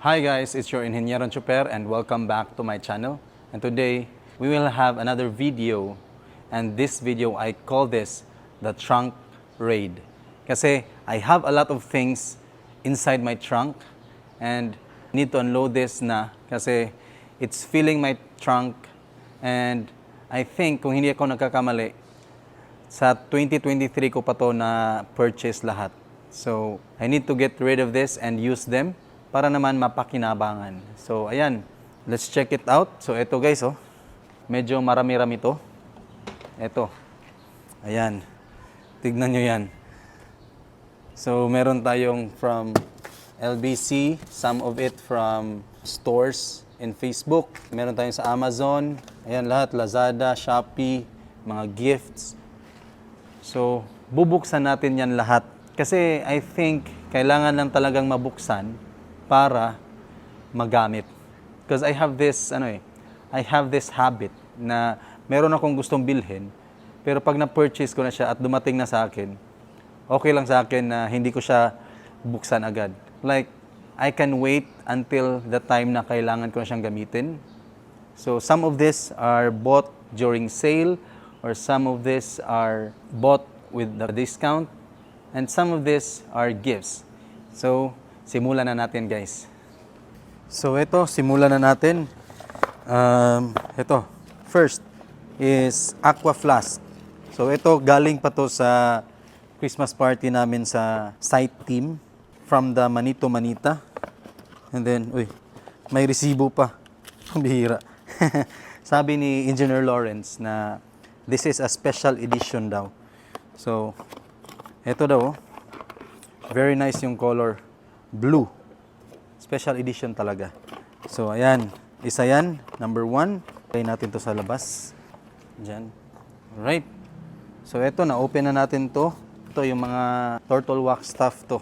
Hi guys, it's your Ingenieron Chuper and welcome back to my channel. And today, we will have another video. And this video, I call this the trunk raid. Kasi I have a lot of things inside my trunk and need to unload this na kasi it's filling my trunk. And I think kung hindi ako nagkakamali, sa 2023 ko pa to na purchase lahat. So, I need to get rid of this and use them para naman mapakinabangan. So, ayan. Let's check it out. So, eto guys, oh. Medyo marami-rami to. Eto. Ayan. Tignan nyo yan. So, meron tayong from LBC, some of it from stores in Facebook. Meron tayong sa Amazon. Ayan lahat, Lazada, Shopee, mga gifts. So, bubuksan natin yan lahat. Kasi I think kailangan lang talagang mabuksan para magamit. Because I have this, I have this habit na meron akong gustong bilhin, pero pag na-purchase ko na siya at dumating na sa akin, okay lang sa akin na hindi ko siya buksan agad. Like, I can wait until the time na kailangan ko na siyang gamitin. So, some of this are bought during sale, or some of this are bought with the discount, and some of this are gifts. So, simulan na natin guys. So, ito, simulan na natin. Ito, first is Aqua Flask. So, ito, galing pa to sa Christmas party namin sa site team from the Manito Manita. And then, may resibo pa. Bihira. Sabi ni Engineer Lawrence na this is a special edition daw. So, ito daw, very nice yung color. Blue. Special edition talaga. So, ayan. Isa yan. Number 1. Try natin to sa labas. Diyan. Alright. So, ito, na-open na natin to. Ito yung mga turtle wax stuff to.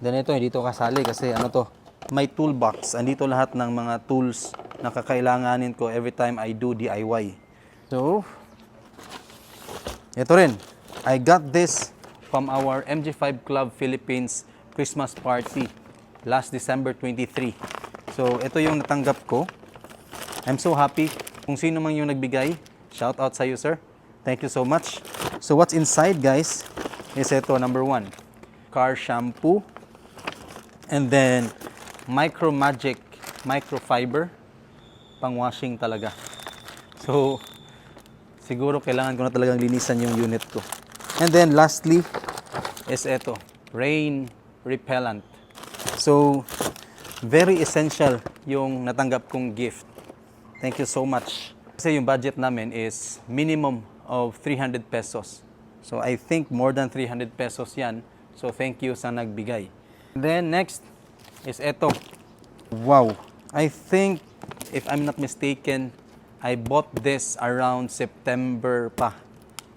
Then ito, hindi to kasali kasi ano to, may toolbox. Andito lahat ng mga tools na kakailanganin ko every time I do DIY. So, ito rin. I got this from our MG5 Club Philippines Christmas party last December 23. So, ito yung natanggap ko. I'm so happy. Kung sino man yung nagbigay, shout out sa you, sir. Thank you so much. So, what's inside, guys, is ito, number 1, car shampoo. And then, Micro Magic microfiber. Pang-washing talaga. So, siguro kailangan ko na talagang linisan yung unit ko. And then, lastly, is ito, rain repellent. So, very essential yung natanggap kong gift. Thank you so much. Kasi yung budget namin is minimum of 300 pesos. So, I think more than 300 pesos yan. So, thank you sa nagbigay. Then, next is ito. Wow. I think, if I'm not mistaken, I bought this around September pa,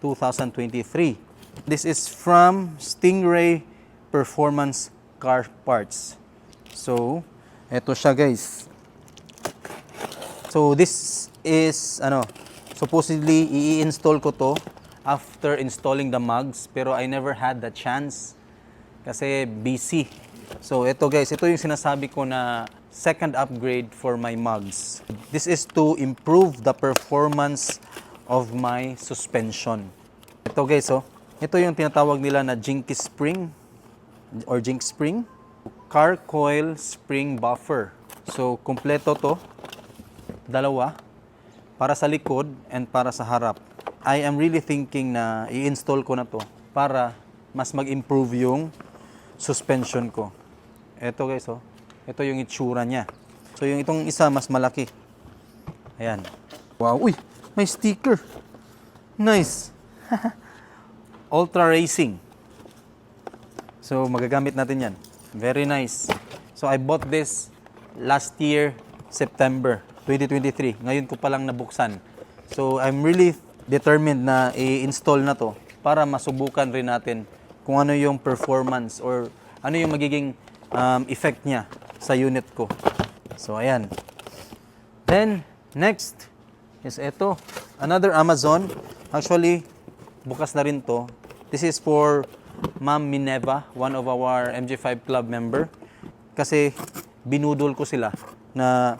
2023. This is from Stingray Performance Car Parts. So, eto siya guys. So, this is, supposedly, i-install ko to after installing the mugs. Pero I never had the chance kasi busy. So, ito guys, ito yung sinasabi ko na second upgrade for my mugs. This is to improve the performance of my suspension. Ito guys, ito yung tinatawag nila na Jinky Spring or Jink Spring. Car coil spring buffer. So, kumpleto to. Dalawa. Para sa likod and para sa harap. I am really thinking na i-install ko na to para mas mag-improve yung suspension ko. Ito guys, ito yung itsura niya. So, yung itong isa mas malaki. Ayan. Wow, may sticker. Nice. Ultra Racing. So, magagamit natin yan. Very nice. So, I bought this last year, September 2023. Ngayon ko palang nabuksan. So, I'm really determined na i-install na to para masubukan rin natin kung ano yung performance or ano yung magiging effect niya sa unit ko. So, ayan. Then, next is ito. Another Amazon. Actually, bukas na rin to. This is for Ma'am Mineva, one of our MG5 Club member. Kasi binudol ko sila na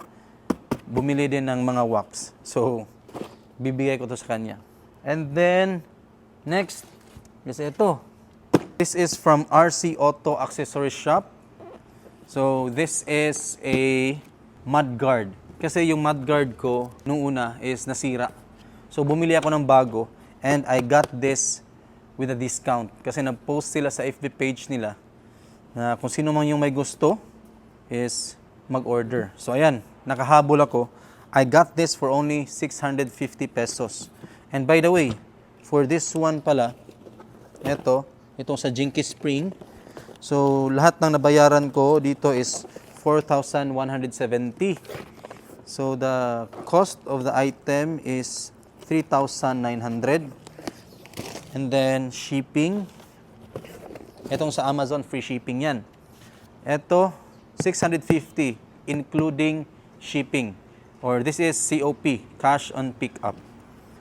bumili din ng mga wax. So, bibigay ko to sa kanya. And then, next is ito. This is from RC Auto Accessory Shop. So, this is a mudguard. Kasi yung mudguard ko, nung una, is nasira. So, bumili ako ng bago. And I got this with a discount. Kasi nag-post sila sa FB page nila na kung sino man yung may gusto is mag-order. So, ayan, nakahabol ako. I got this for only 650 pesos. And by the way, for this one pala, itong sa Jinky Spring. So, lahat ng nabayaran ko dito is 4,170. So, the cost of the item is 3,900. And then, shipping. Itong sa Amazon, free shipping yan. Ito, 650, including shipping. Or this is COP, cash on pickup.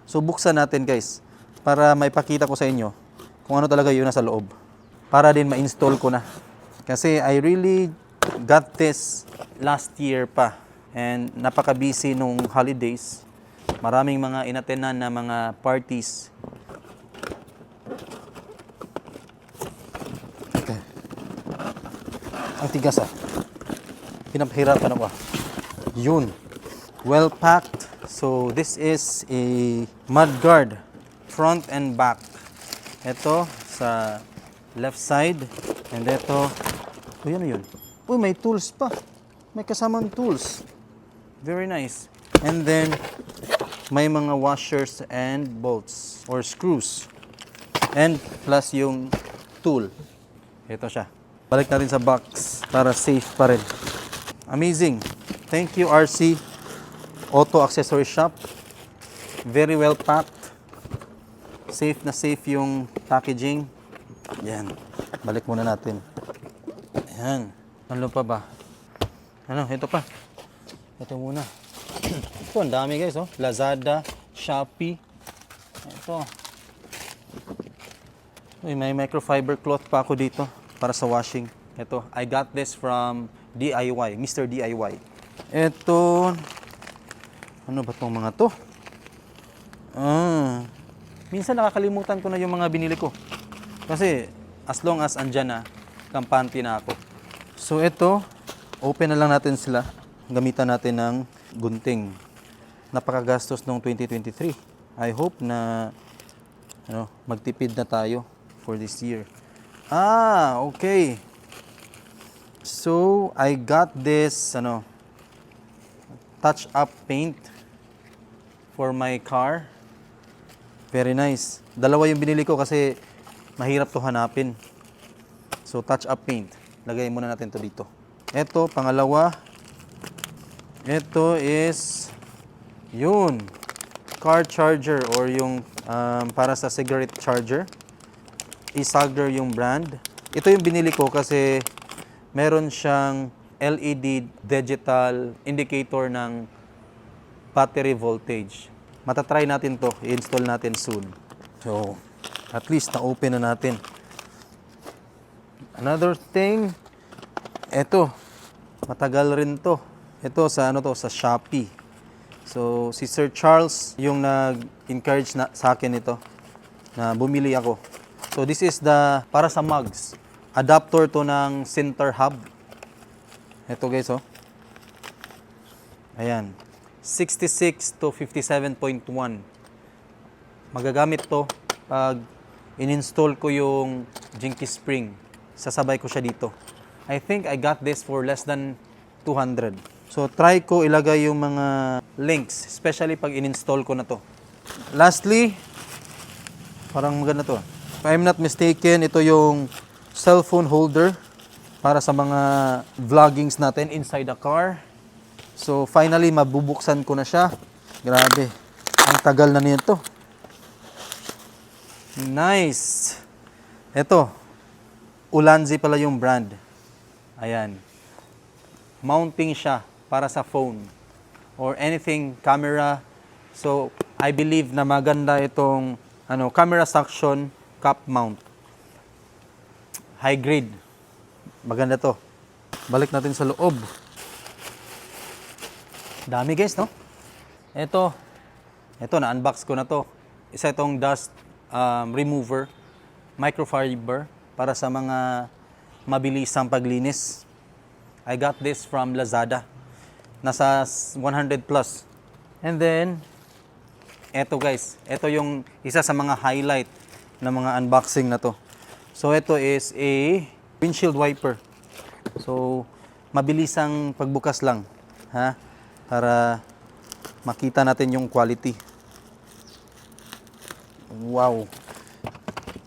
So, buksan natin guys, para may pakita ko sa inyo kung ano talaga yun nasa loob. Para din ma-install ko na. Kasi I really got this last year pa. And napaka-busy nung holidays. Maraming mga inatenan na mga parties. Okay. Ang tigas Pinapahirapan ako Yun. Well packed. So this is a mudguard. Front and back. Ito sa left side. And ito. Ano yun? Uy, may tools pa. May kasamang tools. Very nice. And then, may mga washers and bolts or screws. And plus yung tool. Ito siya. Balik natin sa box para safe pa rin. Amazing. Thank you RC Auto Accessory Shop. Very well packed. Safe na safe yung packaging. Yan. Balik muna natin. Yan. Ano pa ba? Ano? Ito pa. Ito muna. Ito, ang dami guys, oh. Lazada, Shopee. Ito. Uy, may microfiber cloth pa ako dito para sa washing. Ito, I got this from DIY, Mr. DIY. Ito, ano ba itong mga to? Minsan nakakalimutan ko na yung mga binili ko. Kasi, as long as andyan na, kampante na ako. So, ito, open na lang natin sila. Gamitan natin ng gunting. Napakagastos noong 2023. I hope na magtipid na tayo for this year. Okay. So, I got this touch-up paint for my car. Very nice. Dalawa yung binili ko kasi mahirap to hanapin. So, touch-up paint. Lagay muna natin to dito. Ito, pangalawa. Ito is yun, car charger or yung para sa cigarette charger. Isagder yung brand. Ito yung binili ko kasi meron siyang LED digital indicator ng battery voltage. Matatry natin to, i-install natin soon. So, at least na-open na natin. Another thing, ito, matagal rin to. Ito sa sa Shopee. So si Sir Charles yung nag-encourage sa akin ito na bumili ako. So this is para sa mugs. Adapter to ng center hub. Ito guys Ayan. 66 to 57.1. Magagamit to pag in-install ko yung Jinky Spring. Sasabay ko siya dito. I think I got this for less than 200. So, try ko ilagay yung mga links, especially pag in-install ko na to. Lastly, parang maganda to. If I'm not mistaken, ito yung cellphone holder para sa mga vloggings natin inside the car. So, finally, mabubuksan ko na siya. Grabe. Ang tagal na nito. Nice. Ito. Ulanzi pala yung brand. Ayan. Mounting siya para sa phone or anything camera. So, I believe na maganda itong camera suction cap mount. High grade. Maganda to. Balik natin sa loob. Dami guys, no? Ito na-unbox ko na to. Isa itong dust remover, microfiber, para sa mga mabilisang paglinis. I got this from Lazada. Nasa 100 plus. And then, eto guys, ito yung isa sa mga highlight ng mga unboxing na to. So, ito is a windshield wiper. So, mabilisang pagbukas lang, ha? Para makita natin yung quality. Wow.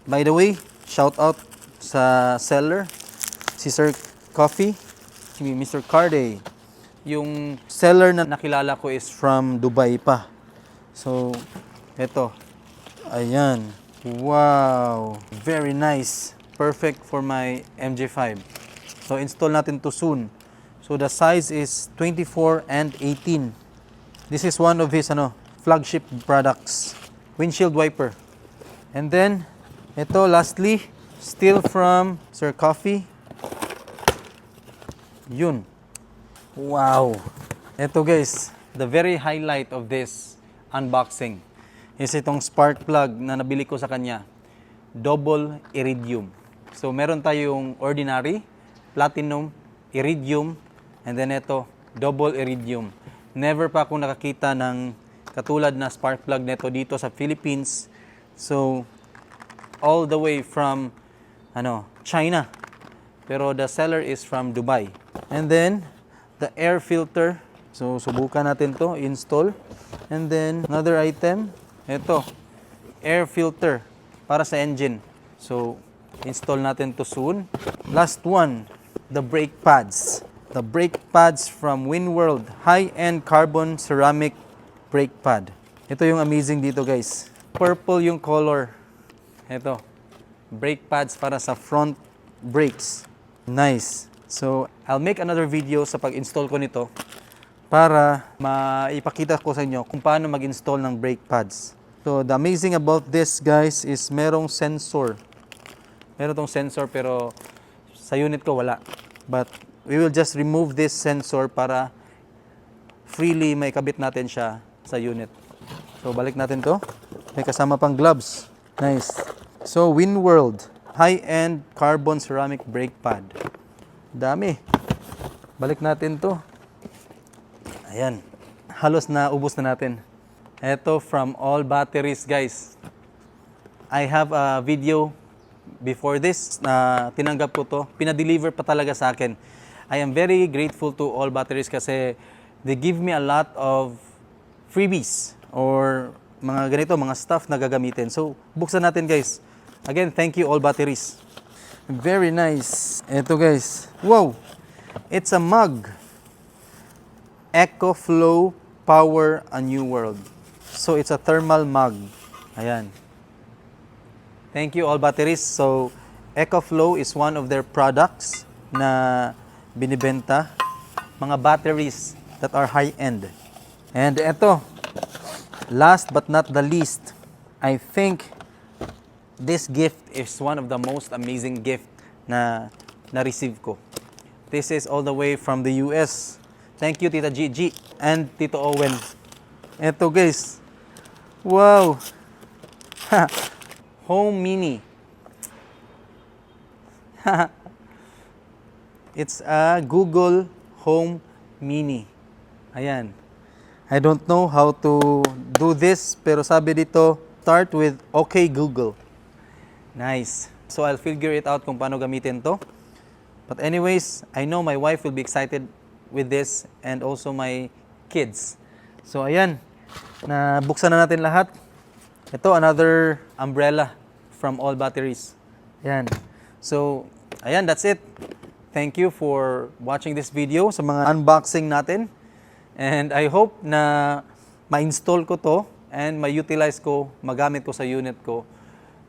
By the way, shout out sa seller, si Sir Coffee, si Mr. Carde. Yung seller na nakilala ko is from Dubai pa. So, eto. Ayan. Wow. Very nice. Perfect for my MJ5. So, install natin to soon. So, the size is 24 and 18. This is one of his flagship products. Windshield wiper. And then, ito lastly, still from Sir Coffee. Yun. Wow. Ito guys, the very highlight of this unboxing is itong spark plug na nabili ko sa kanya. Double iridium. So meron tayong ordinary, platinum, iridium, and then ito, double iridium. Never pa ako nakakita ng katulad na spark plug nito dito sa Philippines. So all the way from China. Pero the seller is from Dubai. And then the air filter. So subukan natin to install. And then another item, ito, air filter para sa engine. So install natin to soon. Last one, the brake pads. The brake pads from Winworld, high-end carbon ceramic brake pad. Ito yung amazing dito guys. Purple yung color. Ito, brake pads para sa front brakes. Nice. So, I'll make another video sa pag-install ko nito para maipakita ko sa inyo kung paano mag-install ng brake pads. So, the amazing about this guys is merong sensor. Meron tong sensor pero sa unit ko wala. But we will just remove this sensor para freely may kabit natin siya sa unit. So, balik natin to. May kasama pang gloves. Nice. So, Winworld, high-end carbon ceramic brake pad. Dami. Balik natin to. Ayan. Halos na ubos na natin. Ito from All Batteries, guys. I have a video before this na tinanggap ko to. Pinadeliver pa talaga sa akin. I am very grateful to All Batteries kasi they give me a lot of freebies or mga ganito, mga stuff na gagamitin. So, buksan natin, guys. Again, thank you All Batteries. Very nice. Ito guys. Wow! It's a mug. EcoFlow Power a New World. So, it's a thermal mug. Ayan. Thank you All Batteries. So, EcoFlow is one of their products na binibenta. Mga batteries that are high-end. And ito, last but not the least, I think this gift is one of the most amazing gift na na-receive ko. This is all the way from the US. Thank you, Tita Gigi and Tito Owen. Eto guys. Wow. Home Mini. It's a Google Home Mini. Ayan. I don't know how to do this, pero sabi dito, start with OK Google. Nice. So I'll figure it out kung paano gamitin to. But anyways, I know my wife will be excited with this and also my kids. So ayan, nabuksan na natin lahat. Ito, another umbrella from All Batteries. Ayan. So, ayan, that's it. Thank you for watching this video sa mga unboxing natin. And I hope na ma-install ko to and ma-utilize ko, magamit ko sa unit ko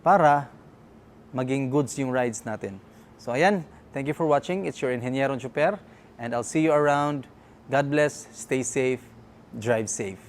para maging goods yung rides natin. So ayan, thank you for watching. It's your Ingeniero Chuper and I'll see you around. God bless, stay safe, drive safe.